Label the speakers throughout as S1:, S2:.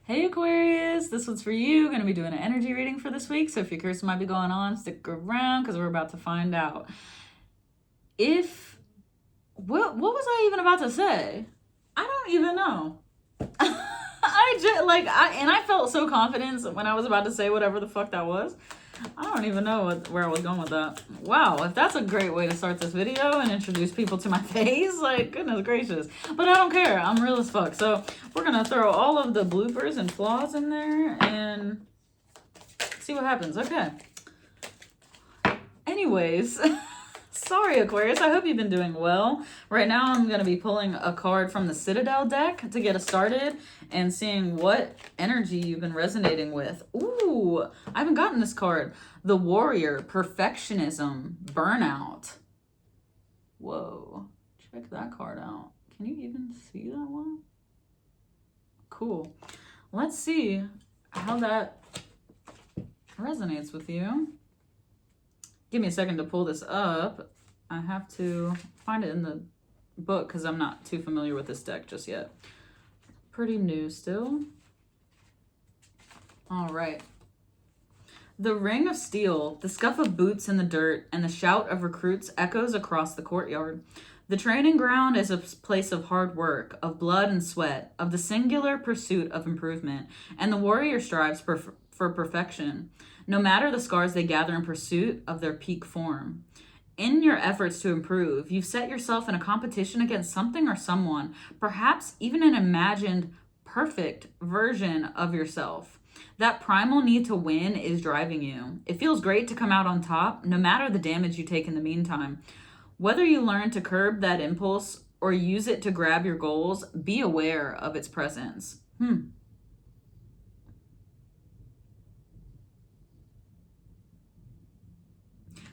S1: Hey Aquarius, this one's for you. Going to be doing an energy reading for this week. So if you're curious what might be going on, stick around because we're about to find out. What was I even about to say? I don't even know. I felt so confident when I was about to say whatever the fuck that was. I don't even know where I was going with that. Wow, if that's a great way to start this video and introduce people to my face, like, goodness gracious. But I don't care. I'm real as fuck. So we're going to throw all of the bloopers and flaws in there and see what happens. Okay. Anyways, sorry, Aquarius. I hope you've been doing well. Right now, I'm going to be pulling a card from the Citadel deck to get us started and seeing what energy you've been resonating with. Ooh, I haven't gotten this card. The Warrior, Perfectionism, Burnout. Whoa, check that card out. Can you even see that one? Cool. Let's see how that resonates with you. Give me a second to pull this up. I have to find it in the book because I'm not too familiar with this deck just yet. Pretty new still. All right. The ring of steel, the scuff of boots in the dirt, and the shout of recruits echoes across the courtyard. The training ground is a place of hard work, of blood and sweat, of the singular pursuit of improvement, and the warrior strives for perfection, no matter the scars they gather in pursuit of their peak form. In your efforts to improve, you've set yourself in a competition against something or someone, perhaps even an imagined perfect version of yourself. That primal need to win is driving you. It feels great to come out on top, no matter the damage you take in the meantime. Whether you learn to curb that impulse or use it to grab your goals, be aware of its presence.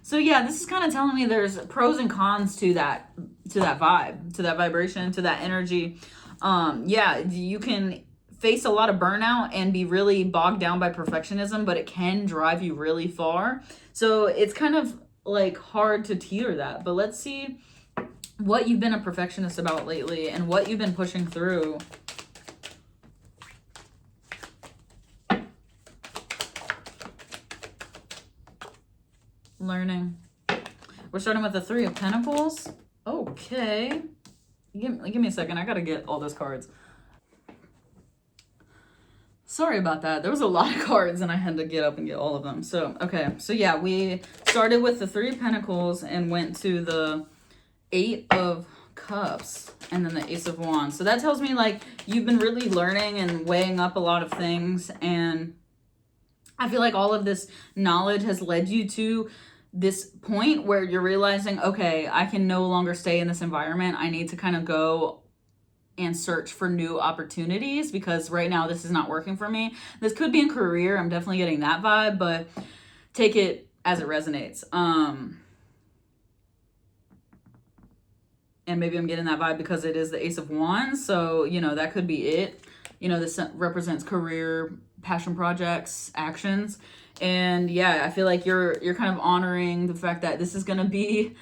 S1: So yeah, this is kind of telling me there's pros and cons to that vibe, to that vibration, to that energy. Yeah, you can face a lot of burnout and be really bogged down by perfectionism, but it can drive you really far. So it's kind of like hard to teeter that. But let's see what you've been a perfectionist about lately and what you've been pushing through. Learning. We're starting with the Three of Pentacles. Okay. Give me a second. I gotta get all those cards. Sorry about that. There was a lot of cards and I had to get up and get all of them. So, okay. So yeah, we started with the Three of Pentacles and went to the Eight of Cups and then the Ace of Wands. So that tells me like you've been really learning and weighing up a lot of things, and I feel like all of this knowledge has led you to this point where you're realizing, okay, I can no longer stay in this environment. I need to kind of go and search for new opportunities because right now this is not working for me. This could be in career. I'm definitely getting that vibe, but take it as it resonates. And maybe I'm getting that vibe because it is the Ace of Wands. So, you know, that could be it. You know, this represents career, passion projects, actions. And yeah, I feel like you're kind of honoring the fact that this is going to be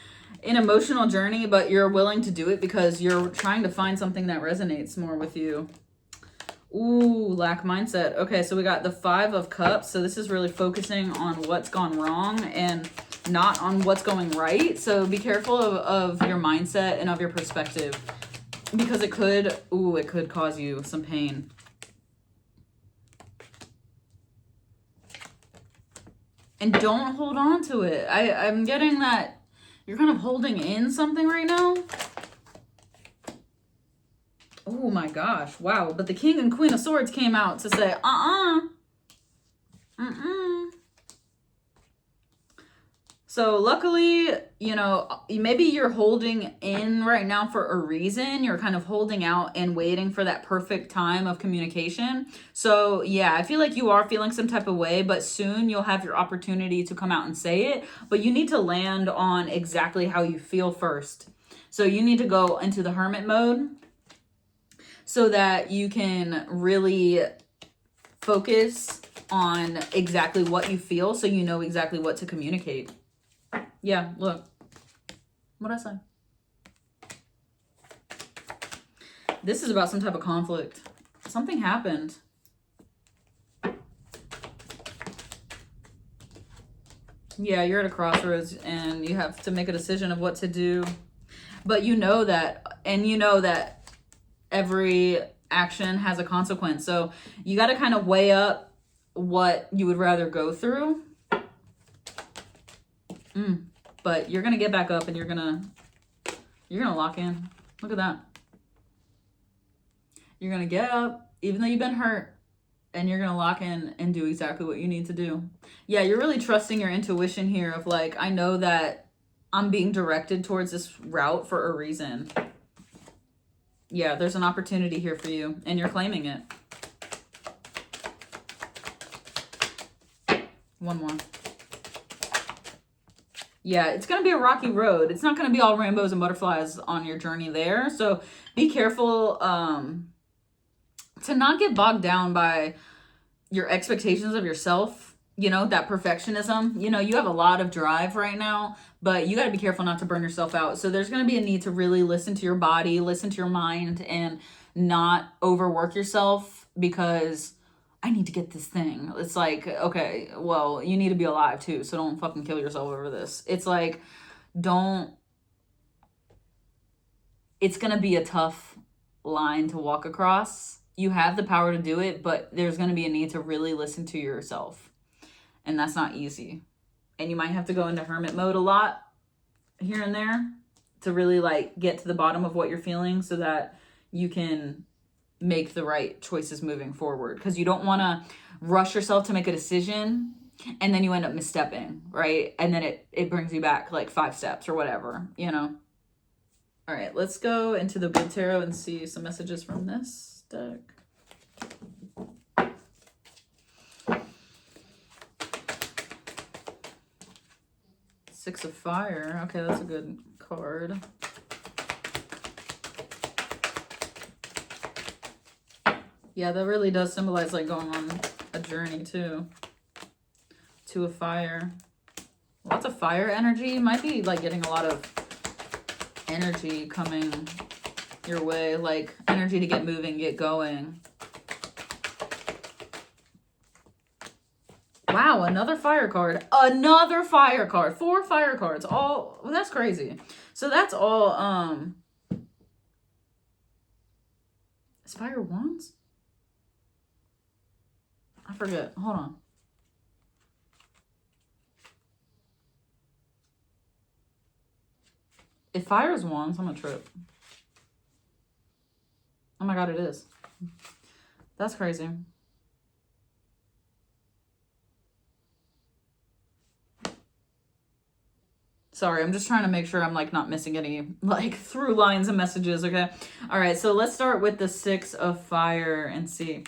S1: an emotional journey, but you're willing to do it because you're trying to find something that resonates more with you. Ooh, lack mindset. Okay, so we got the Five of Cups. So this is really focusing on what's gone wrong and not on what's going right. So be careful of your mindset and of your perspective because it could cause you some pain. And don't hold on to it. I'm getting that you're kind of holding in something right now. Oh my gosh. Wow. But the King and Queen of Swords came out to say, So luckily, you know, maybe you're holding in right now for a reason. You're kind of holding out and waiting for that perfect time of communication. So yeah, I feel like you are feeling some type of way, but soon you'll have your opportunity to come out and say it. But you need to land on exactly how you feel first. So you need to go into the hermit mode so that you can really focus on exactly what you feel so you know exactly what to communicate. Yeah, look. What'd I say? This is about some type of conflict. Something happened. Yeah, you're at a crossroads and you have to make a decision of what to do. But you know that, and you know that every action has a consequence. So you got to kind of weigh up what you would rather go through. But you're going to get back up and you're going to lock in. Look at that. You're going to get up, even though you've been hurt, and you're going to lock in and do exactly what you need to do. Yeah, you're really trusting your intuition here of like, I know that I'm being directed towards this route for a reason. Yeah, there's an opportunity here for you, and you're claiming it. One more. Yeah, it's going to be a rocky road. It's not going to be all rainbows and butterflies on your journey there. So be careful to not get bogged down by your expectations of yourself. You know, that perfectionism. You know, you have a lot of drive right now, but you got to be careful not to burn yourself out. So there's going to be a need to really listen to your body, listen to your mind, and not overwork yourself because I need to get this thing. It's like, okay, well, you need to be alive too, so don't fucking kill yourself over this. It's like, it's going to be a tough line to walk across. You have the power to do it, but there's going to be a need to really listen to yourself. And that's not easy. And you might have to go into hermit mode a lot here and there to really like get to the bottom of what you're feeling so that you can make the right choices moving forward, because you don't want to rush yourself to make a decision and then you end up misstepping, right? And then it brings you back like 5 steps or whatever, you know. All right, let's go into the big tarot and see some messages from this deck. Six of Fire. Okay, that's a good card. Yeah, that really does symbolize like going on a journey too. Two of Fire. Lots of fire energy. You might be like getting a lot of energy coming your way, like energy to get moving, get going. Wow, another fire card. Another fire card. 4 fire cards. All, well, that's crazy. So that's all Spire Wands? I forget. Hold on. If fire is wands, I'm gonna trip. Oh my god, it is. That's crazy. Sorry, I'm just trying to make sure I'm like not missing any like through lines and messages, okay? All right, so let's start with the 6 of Fire and see.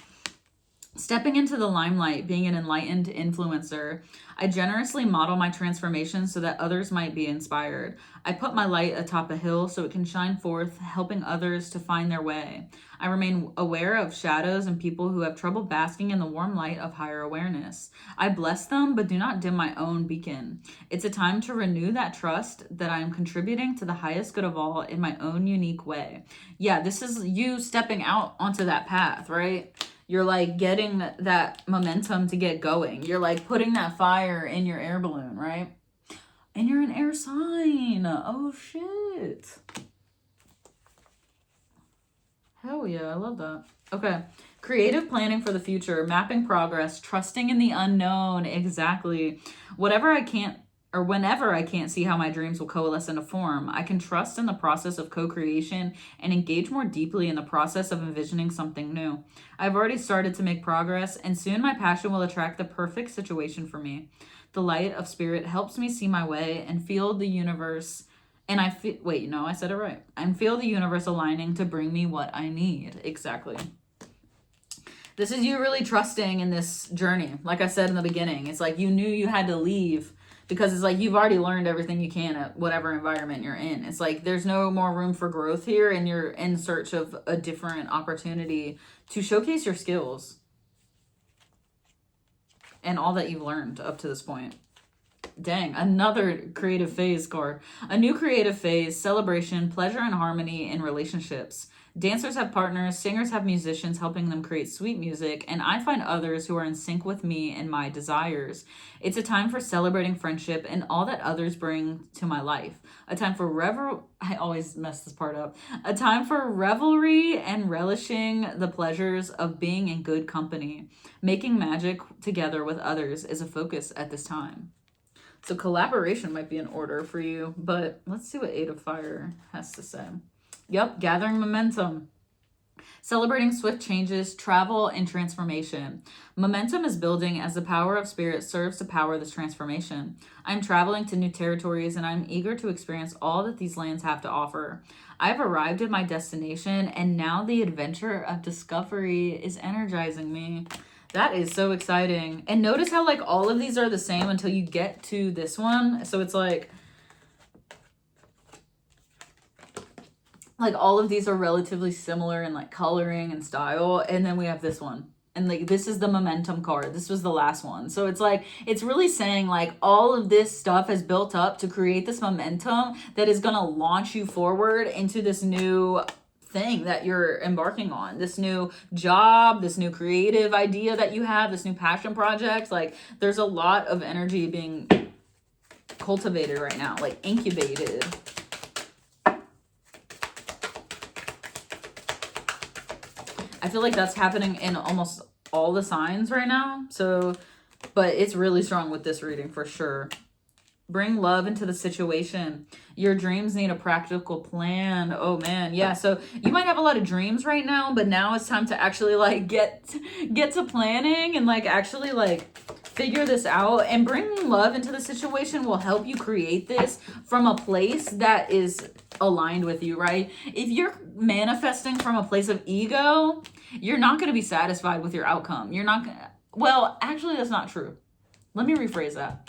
S1: Stepping into the limelight, being an enlightened influencer, I generously model my transformation so that others might be inspired. I put my light atop a hill so it can shine forth, helping others to find their way. I remain aware of shadows and people who have trouble basking in the warm light of higher awareness. I bless them, but do not dim my own beacon. It's a time to renew that trust that I am contributing to the highest good of all in my own unique way. Yeah, this is you stepping out onto that path, right? You're like getting that momentum to get going. You're like putting that fire in your air balloon, right? And you're an air sign. Oh, shit. Hell yeah, I love that. Okay. Creative planning for the future, mapping progress, trusting in the unknown. Exactly. Whenever I can't see how my dreams will coalesce into form, I can trust in the process of co-creation and engage more deeply in the process of envisioning something new. I've already started to make progress, and soon my passion will attract the perfect situation for me. The light of spirit helps me see my way and feel the universe. And I feel, wait, no, I said it right. And feel the universe aligning to bring me what I need. Exactly. This is you really trusting in this journey. Like I said in the beginning, it's like you knew you had to leave because it's like you've already learned everything you can at whatever environment you're in. It's like there's no more room for growth here, and you're in search of a different opportunity to showcase your skills and all that you've learned up to this point. Dang, another creative phase card. A new creative phase, celebration, pleasure and harmony in relationships. Dancers have partners, singers have musicians helping them create sweet music, and I find others who are in sync with me and my desires. It's a time for celebrating friendship and all that others bring to my life. A time for I always mess this part up. A time for revelry and relishing the pleasures of being in good company. Making magic together with others is a focus at this time. So collaboration might be in order for you, but let's see what Eight of Fire has to say. Yep, gathering momentum. Celebrating swift changes, travel, and transformation. Momentum is building as the power of spirit serves to power this transformation. I'm traveling to new territories and I'm eager to experience all that these lands have to offer. I've arrived at my destination and now the adventure of discovery is energizing me. That is so exciting. And notice how like all of these are the same until you get to this one. So it's like all of these are relatively similar in like coloring and style. And then we have this one. And like this is the momentum card. This was the last one. So it's like, it's really saying like all of this stuff has built up to create this momentum that is going to launch you forward into this new thing that you're embarking on, this new job, this new creative idea that you have, this new passion project. Like there's a lot of energy being cultivated right now, like incubated. I feel like that's happening in almost all the signs right now. So, but it's really strong with this reading for sure. Bring love into the situation. Your dreams need a practical plan. Oh man, yeah. So you might have a lot of dreams right now, but now it's time to actually like get to planning and like actually like figure this out. And bringing love into the situation will help you create this from a place that is aligned with you, right? If you're manifesting from a place of ego, you're not going to be satisfied with your outcome. You're not gonna, well, actually that's not true. Let me rephrase that.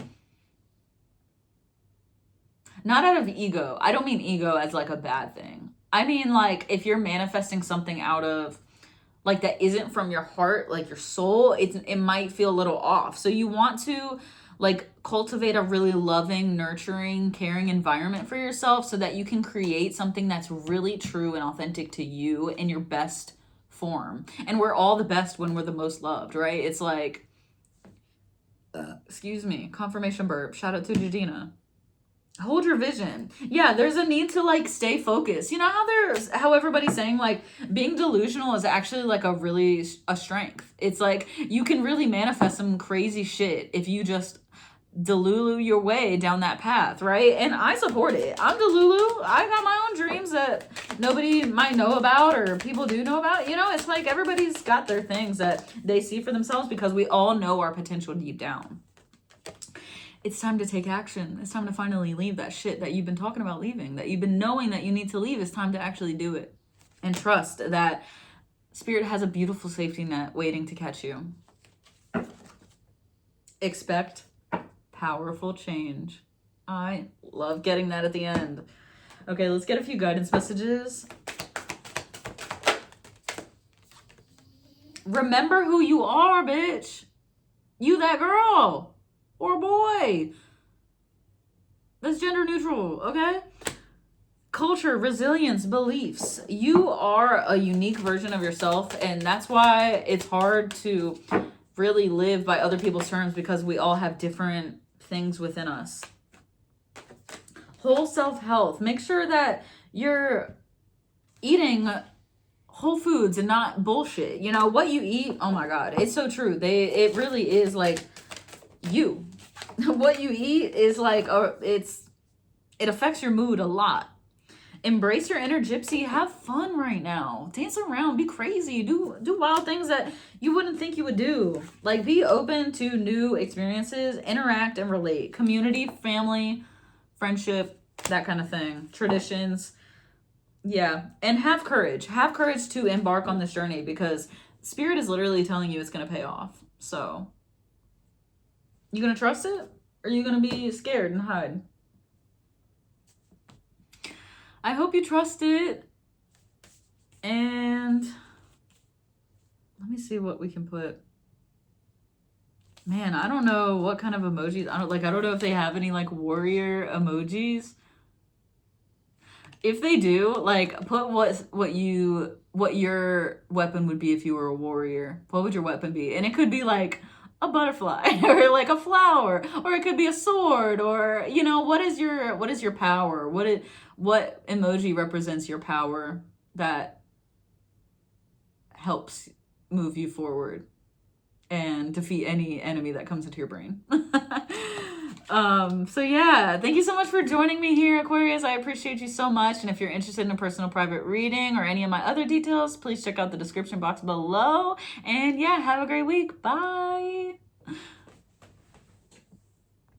S1: Not out of ego. I don't mean ego as like a bad thing. I mean like if you're manifesting something out of like that isn't from your heart, like your soul, it might feel a little off. So you want to like cultivate a really loving, nurturing, caring environment for yourself so that you can create something that's really true and authentic to you in your best form. And we're all the best when we're the most loved, right? It's like, excuse me, confirmation burp. Shout out to Jadina. Hold your vision. Yeah, there's a need to like stay focused. You know how everybody's saying like being delusional is actually like a strength. It's like you can really manifest some crazy shit if you just delulu your way down that path, right? And I support it. I'm delulu. I got my own dreams that nobody might know about or people do know about. You know, it's like everybody's got their things that they see for themselves because we all know our potential deep down. It's time to take action. It's time to finally leave that shit that you've been talking about leaving, that you've been knowing that you need to leave. It's time to actually do it. And trust that Spirit has a beautiful safety net waiting to catch you. Expect powerful change. I love getting that at the end. Okay, let's get a few guidance messages. Remember who you are, bitch. You that girl. Or boy. That's gender neutral, okay? Culture, resilience, beliefs. You are a unique version of yourself, and that's why it's hard to really live by other people's terms because we all have different things within us. Whole self-health. Make sure that you're eating whole foods and not bullshit. You know, what you eat, oh my God, it's so true. It really is like you. What you eat is like, it affects your mood a lot. Embrace your inner gypsy. Have fun right now. Dance around. Be crazy. Do wild things that you wouldn't think you would do. Like be open to new experiences. Interact and relate. Community, family, friendship, that kind of thing. Traditions. Yeah. And have courage. Have courage to embark on this journey because Spirit is literally telling you it's going to pay off. So you gonna trust it? Or are you gonna be scared and hide? I hope you trust it. And let me see what we can put. Man, I don't know what kind of emojis. I don't know if they have any like warrior emojis. If they do, like, put what your weapon would be if you were a warrior. What would your weapon be? And it could be like a butterfly or like a flower, or it could be a sword, or what is your power? What emoji represents your power that helps move you forward and defeat any enemy that comes into your brain. So yeah, thank you so much for joining me here, Aquarius. I appreciate you so much. And if you're interested in a personal private reading or any of my other details, please check out the description box below. And yeah, have a great week. Bye.